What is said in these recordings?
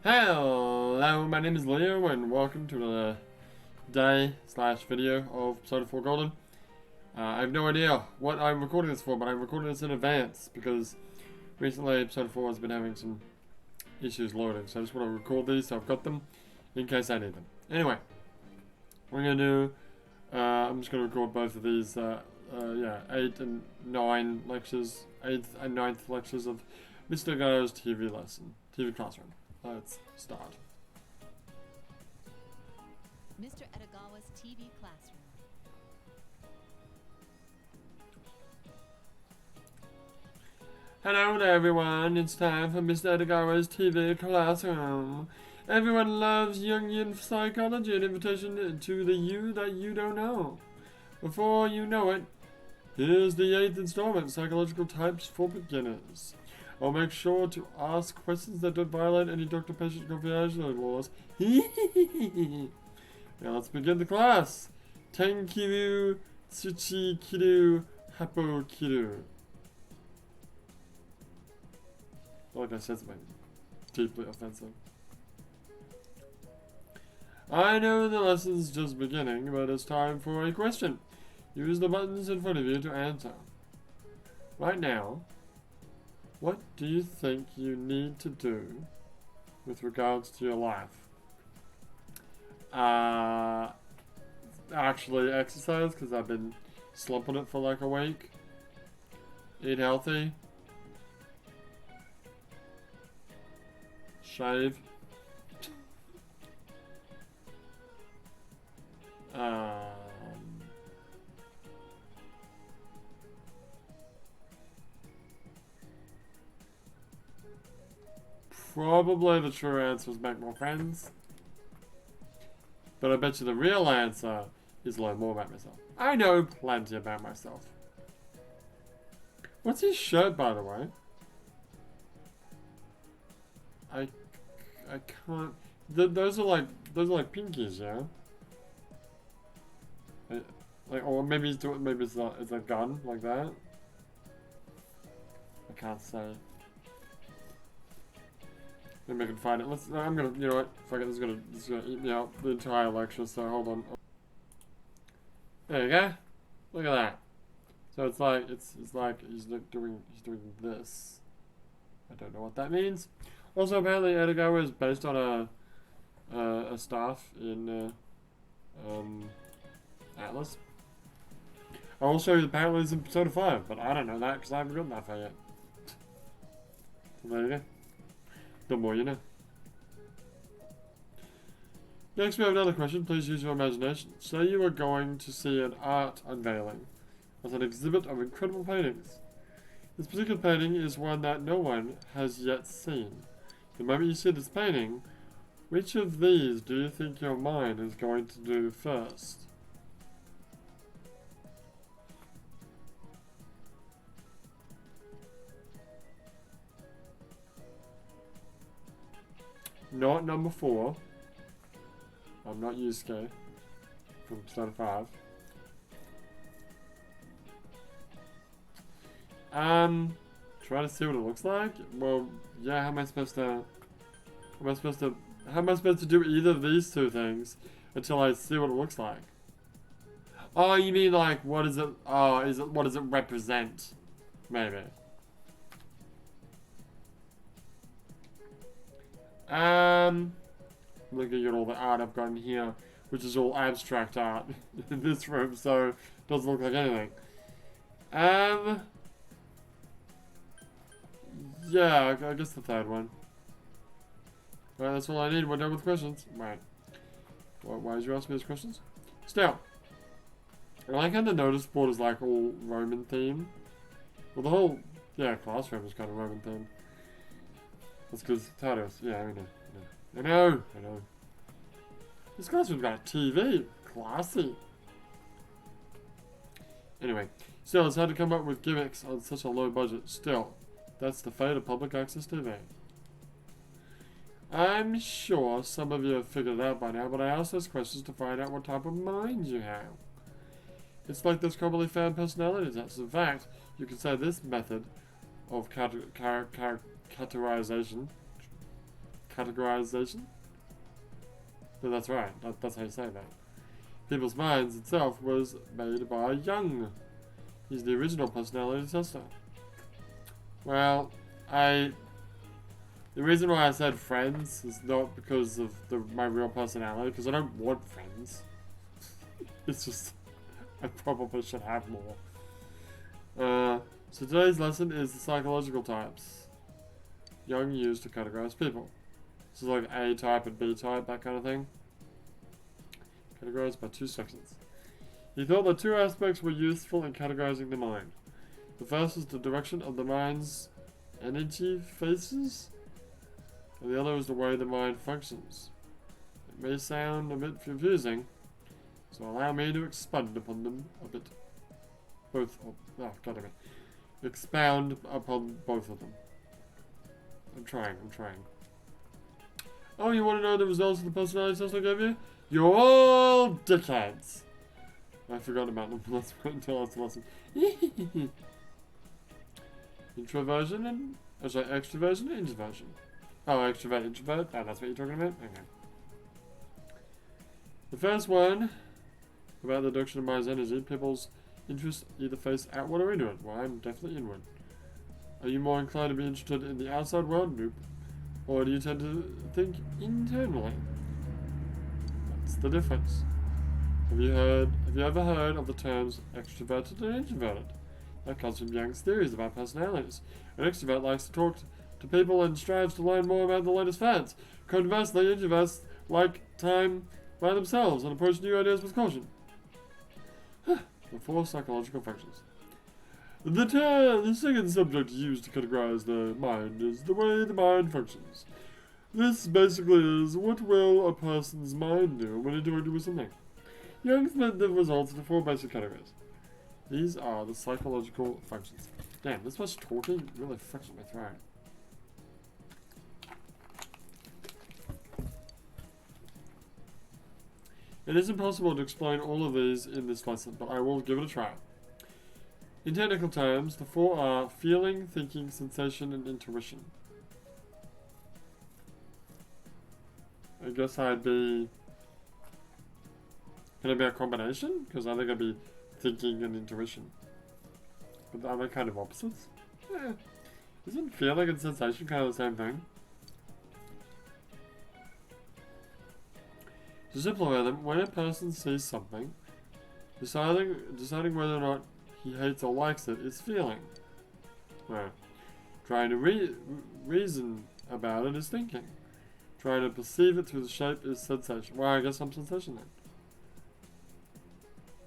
Hello, my name is Leo, and welcome to the day/video of episode 4 Golden. I have no idea what I'm recording this for, but I'm recording this in advance because recently episode 4 has been having some issues loading, so I just want to record these so I've got them in case I need them. Anyway, we're going to do, I'm just going to record both of these, 8 and 9 lectures, 8th and 9th lectures of Mr. Edogawa's TV classroom. Let's start. Mr. Edogawa's TV classroom. Hello there everyone, it's time for Mr. Edogawa's TV classroom. Everyone loves Jungian psychology, an invitation to the you that you don't know. Before you know it, here's the 8th installment, Psychological Types for Beginners. I'll make sure to ask questions that don't violate any doctor-patient confidentiality laws. Now let's begin the class. Tenkiru, Tsuchi Kiru, Hapo Kiru. Like I said, something deeply offensive. I know the lesson's just beginning, but it's time for a question. Use the buttons in front of you to answer. Right now, what do you think you need to do with regards to your life? Actually exercise, because I've been slumping it for like a week. Eat healthy. Shave. Probably the true answer is make more friends. But I bet you the real answer is learn more about myself. I know plenty about myself. What's his shirt, by the way? I can't. Those are like pinkies, yeah. Or maybe he's doing. Maybe it's a gun like that. I can't say. Maybe I can find it. I'm gonna, you know what? Fuck it. This is gonna eat me out the entire lecture. So hold on. There you go. Look at that. So it's like he's doing this. I don't know what that means. Also, apparently, Edogawa is based on a staff in Atlas. I will show you apparently it's in episode 5, but I don't know that because I haven't gotten that far yet. So there you go. The more you know. Next we have another question. Please use your imagination. Say you are going to see an art unveiling as an exhibit of incredible paintings. This particular painting is one that no one has yet seen. The moment you see this painting, which of these do you think your mind is going to do first? Not number 4. I'm not Yusuke from episode 5. Try to see what it looks like? Well, yeah, how am I supposed to do either of these two things until I see what it looks like? Oh, you mean like, what is it, what does it represent? Maybe. Looking at all the art I've got in here, which is all abstract art in this room, so it doesn't look like anything. Yeah, I guess the third one. Right, that's all I need. We're done with questions. Right. Why did you ask me those questions? Still, I like how the notice board is like all Roman theme. Well, the whole, classroom is kind of Roman theme. That's because Tarios. Yeah, I know. I know. This classroom's got a TV. Classy. Anyway, still, it's hard to come up with gimmicks on such a low budget. Still, that's the fate of public access TV. I'm sure some of you have figured it out by now, but I asked those questions to find out what type of mind you have. It's like those commonly found personality tests. In fact, you can say this method of categorization categorization. No, that's right. That's how you say that. People's Minds itself was made by Jung. He's the original personality tester. Well, the reason why I said friends is not because of my real personality, because I don't want friends. It's just, I probably should have more. So today's lesson is the psychological types Jung used to categorize people. This is like A type and B type, that kind of thing. Categorized by 2 sections. He thought that 2 aspects were useful in categorizing the mind. The first is the direction of the mind's energy faces, and the other is the way the mind functions. It may sound a bit confusing, so allow me to expand upon them a bit. Expound upon both of them. I'm trying. Oh, you want to know the results of the personality test I gave you? You're all dickheads! I forgot about them. Let's wait until after the lesson. Introversion and... extroversion and introversion. Oh, extrovert, introvert? Oh, that's what you're talking about? Okay. The first one, about the direction of mind's energy, people's interests either face outward or inward. Well, I'm definitely inward. Are you more inclined to be interested in the outside world? Nope. Or do you tend to think internally? That's the difference. Have you ever heard of the terms extroverted and introverted? That comes from Jung's theories about personalities. An extrovert likes to talk to people and strives to learn more about the latest fads. Conversely, introverts like time by themselves and approach new ideas with caution. The 4 psychological functions. The second subject used to categorize the mind is the way the mind functions. This basically is what will a person's mind do when interacting with something. Jung split the results into 4 basic categories. These are the psychological functions. Damn, this much talking really fucks with my throat. It is impossible to explain all of these in this lesson, but I will give it a try. In technical terms, the 4 are feeling, thinking, sensation, and intuition. I guess I'd be... Can it be a combination? Because I think I'd be thinking and intuition. But are they kind of opposites? Yeah. Isn't feeling and sensation kind of the same thing? To simplify them, when a person sees something, deciding whether or not he hates or likes it is feeling. Right. Trying to reason about it is thinking. Trying to perceive it through the shape is sensation. Well, I guess I'm sensation then.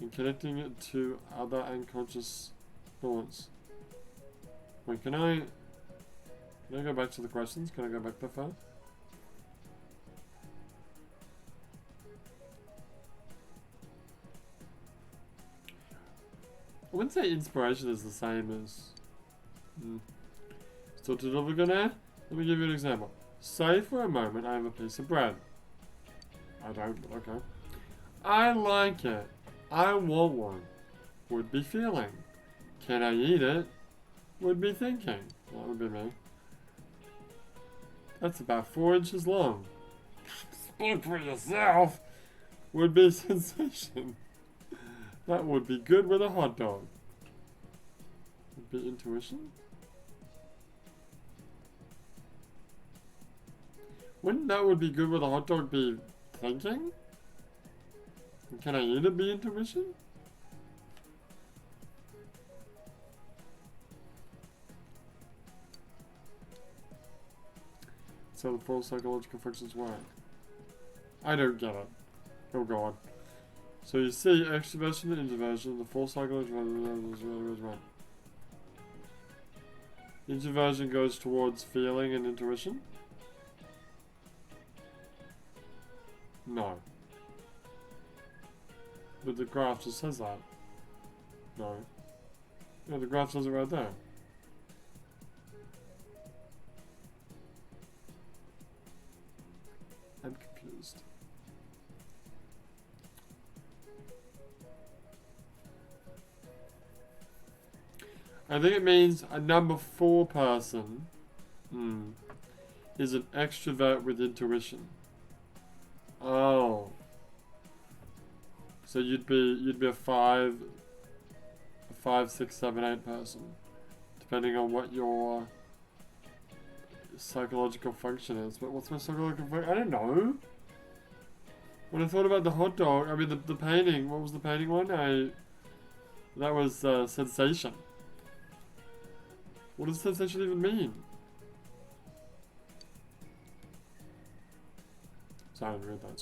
And connecting it to other unconscious thoughts. Wait, can I go back to the questions? Can I go back that far? I wouldn't say inspiration is the same as... Still too difficult now? Let me give you an example. Say for a moment I have a piece of bread. I don't, but okay. I like it. I want one. Would be feeling. Can I eat it? Would be thinking. That would be me. That's about 4 inches long. Speak for yourself! Would be sensation. That would be good with a hot dog. Would be intuition? Wouldn't that would be good with a hot dog be thinking? And can I eat it be intuition? So the 4 psychological functions work. I don't get it. Oh god. So you see, extroversion and introversion, the 4 psychological functions. Introversion goes towards feeling and intuition? No. But the graph just says that. No. Yeah, the graph says it right there. I'm confused. I think it means a number 4 person is an extrovert with intuition. Oh. So you'd be a 5, 6, 7, 8 person, depending on what your psychological function is. But what's my psychological function? I don't know. When I thought about the hot dog, I mean the painting. What was the painting one? That was sensation. What does sensation even mean? Sorry, I didn't read that.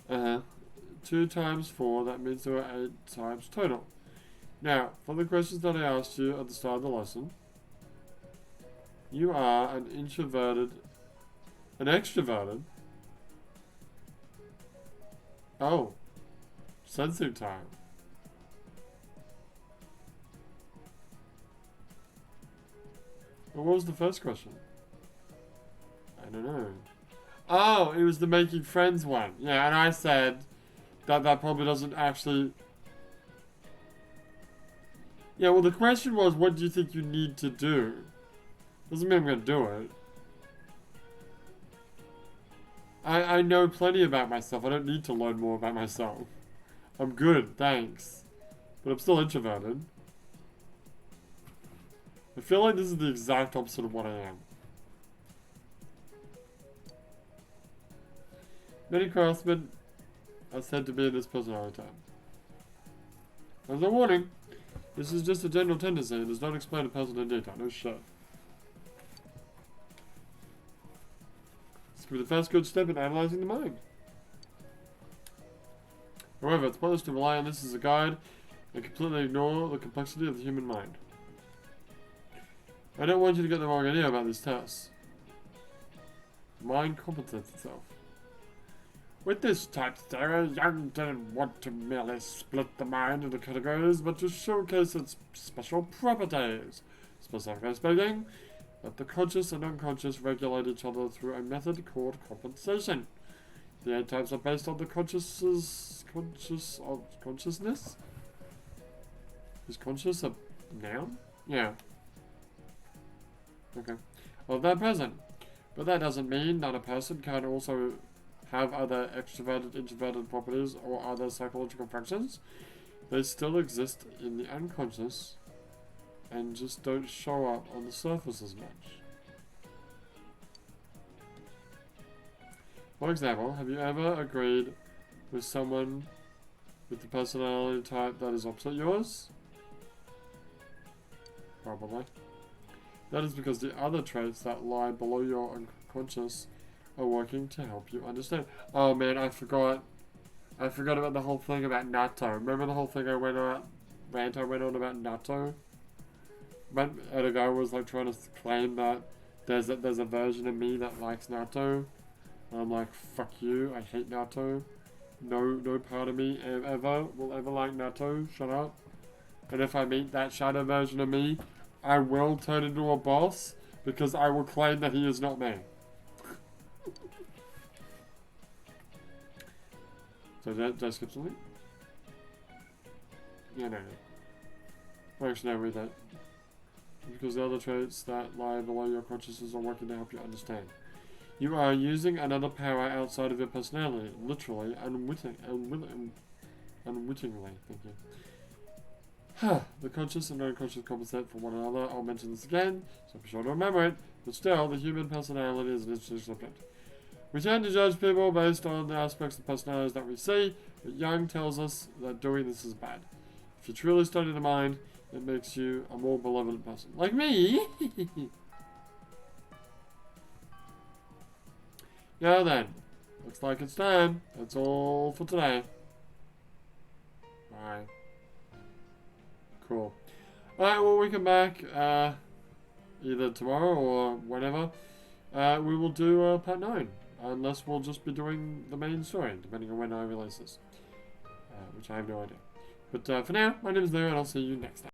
Sorry. 2 times 4, that means there are 8 times total. Now, for the questions that I asked you at the start of the lesson, you are an extroverted. Oh, sensing time. Well, what was the first question? I don't know. Oh, it was the making friends one. Yeah, and I said that probably doesn't actually... Yeah, well, the question was, what do you think you need to do? Doesn't mean I'm going to do it. I know plenty about myself. I don't need to learn more about myself. I'm good, thanks. But I'm still introverted. I feel like this is the exact opposite of what I am. Many craftsmen are said to be in this personality type. As a warning, this is just a general tendency and does not explain a person in detail. No shit. This could be the first good step in analyzing the mind. However, it's pointless to rely on this as a guide and completely ignore the complexity of the human mind. I don't want you to get the wrong idea about these tests. The mind compensates itself. With this type theory, Young didn't want to merely split the mind into categories, but to showcase its special properties. Specifically speaking, that the conscious and unconscious regulate each other through a method called compensation. The 8 types are based on the consciousness. Is conscious a noun? Yeah. Okay. Of that person. But that doesn't mean that a person can also have other extroverted, introverted properties or other psychological functions. They still exist in the unconscious and just don't show up on the surface as much. For example, have you ever agreed with someone with the personality type that is opposite yours? Probably. That is because the other traits that lie below your unconscious are working to help you understand. Oh man, I forgot about the whole thing about natto. Remember the whole thing I went on about natto? But Edogawa was like trying to claim that there's a version of me that likes natto. And I'm like, fuck you, I hate natto. No part of me ever will ever like natto. Shut up. And if I meet that shadow version of me, I will turn into a boss because I will claim that he is not me. So did I skip something? Yeah, no. Actually, no, read that. Because the other traits that lie below your consciousness are working to help you understand. You are using another power outside of your personality, literally, unwittingly, thank you. The conscious and unconscious compensate for one another. I'll mention this again, so be sure to remember it. But still, the human personality is an interesting subject. We tend to judge people based on the aspects of personalities that we see, but Jung tells us that doing this is bad. If you truly study the mind, it makes you a more benevolent person. Like me! Now then, looks like it's time. That's all for today. Bye. Cool. Alright, well, we come back either tomorrow or whenever. We will do part 9. Unless we'll just be doing the main story, depending on when I release this. Which I have no idea. But for now, my name is Leo, and I'll see you next time.